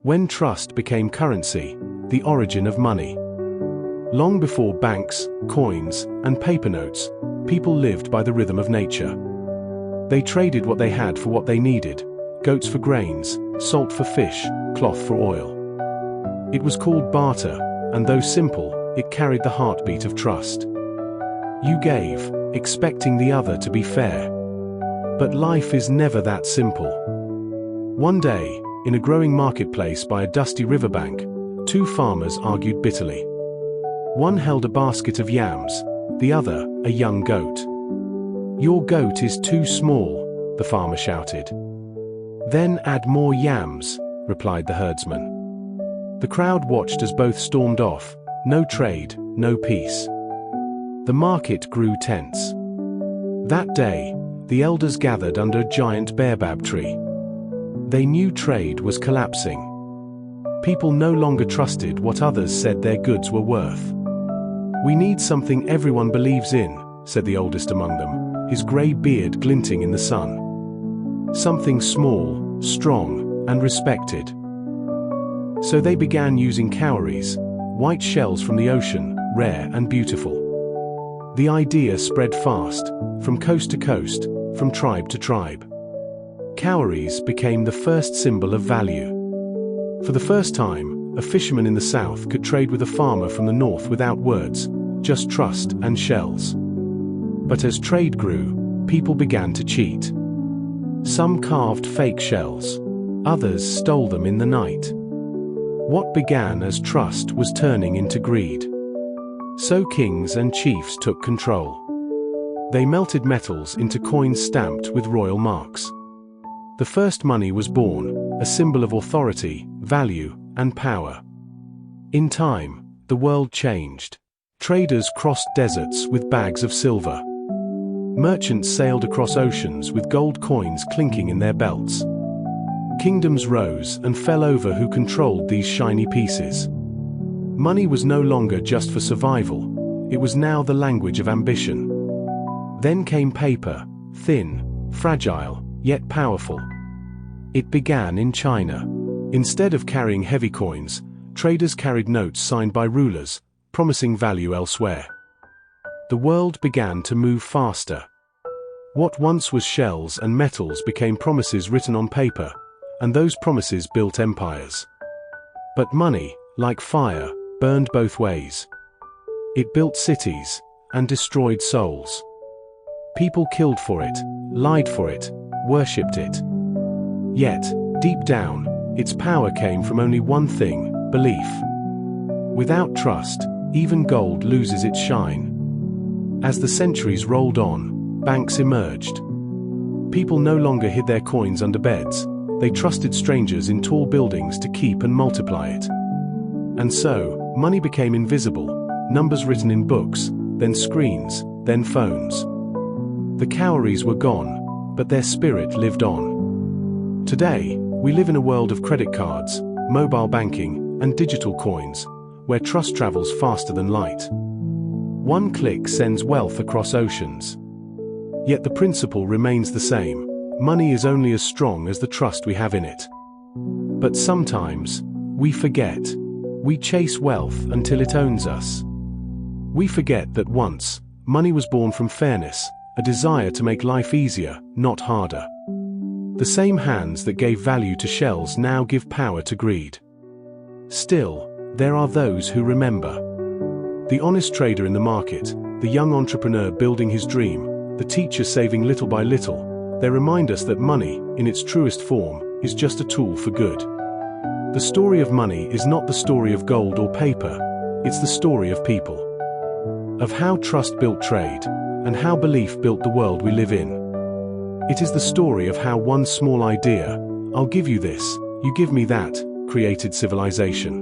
When trust became currency, the origin of money. Long before banks, coins, and paper notes, people lived by the rhythm of nature. They traded what they had for what they needed: goats for grains, salt for fish, cloth for oil. It was called barter, and though simple, it carried the heartbeat of trust. You gave, expecting the other to be fair. But life is never that simple. One day, in a growing marketplace by a dusty riverbank, two farmers argued bitterly. One held a basket of yams, the other a young goat. "Your goat is too small," the farmer shouted. "Then add more yams," replied the herdsman. The crowd watched as both stormed off. No trade, no peace. The market grew tense. That day, the elders gathered under a giant baobab tree. They knew trade was collapsing. People no longer trusted what others said their goods were worth. "We need something everyone believes in," said the oldest among them, his grey beard glinting in the sun. "Something small, strong, and respected." So they began using cowries, white shells from the ocean, rare and beautiful. The idea spread fast, from coast to coast, from tribe to tribe. Cowries became the first symbol of value. For the first time, a fisherman in the south could trade with a farmer from the north without words, just trust and shells. But as trade grew, people began to cheat. Some carved fake shells. Others stole them in the night. What began as trust was turning into greed. So kings and chiefs took control. They melted metals into coins stamped with royal marks. The first money was born, a symbol of authority, value, and power. In time, the world changed. Traders crossed deserts with bags of silver. Merchants sailed across oceans with gold coins clinking in their belts. Kingdoms rose and fell over who controlled these shiny pieces. Money was no longer just for survival, it was now the language of ambition. Then came paper, thin, fragile, yet powerful. It began in China. Instead of carrying heavy coins, traders carried notes signed by rulers, promising value elsewhere. The world began to move faster. What once was shells and metals became promises written on paper, and those promises built empires. But money, like fire, burned both ways. It built cities and destroyed souls. People killed for it, lied for it, worshipped it. Yet, deep down, its power came from only one thing: belief. Without trust, even gold loses its shine. As the centuries rolled on, banks emerged. People no longer hid their coins under beds, they trusted strangers in tall buildings to keep and multiply it. And so, money became invisible, numbers written in books, then screens, then phones. The cowries were gone, but their spirit lived on. Today, we live in a world of credit cards, mobile banking, and digital coins, where trust travels faster than light. One click sends wealth across oceans. Yet the principle remains the same: money is only as strong as the trust we have in it. But sometimes, we forget. We chase wealth until it owns us. We forget that once, money was born from fairness, a desire to make life easier, not harder. The same hands that gave value to shells now give power to greed. Still, there are those who remember. The honest trader in the market, the young entrepreneur building his dream, the teacher saving little by little, they remind us that money, in its truest form, is just a tool for good. The story of money is not the story of gold or paper, it's the story of people. Of how trust built trade, and how belief built the world we live in. It is the story of how one small idea, "I'll give you this, you give me that," created civilization.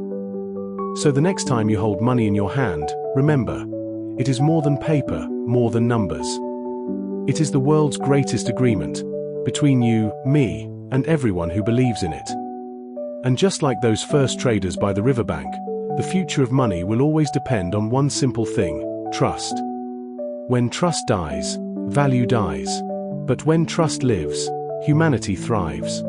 So the next time you hold money in your hand, remember, it is more than paper, more than numbers. It is the world's greatest agreement, between you, me, and everyone who believes in it. And just like those first traders by the riverbank, the future of money will always depend on one simple thing: trust. When trust dies, value dies. But when trust lives, humanity thrives.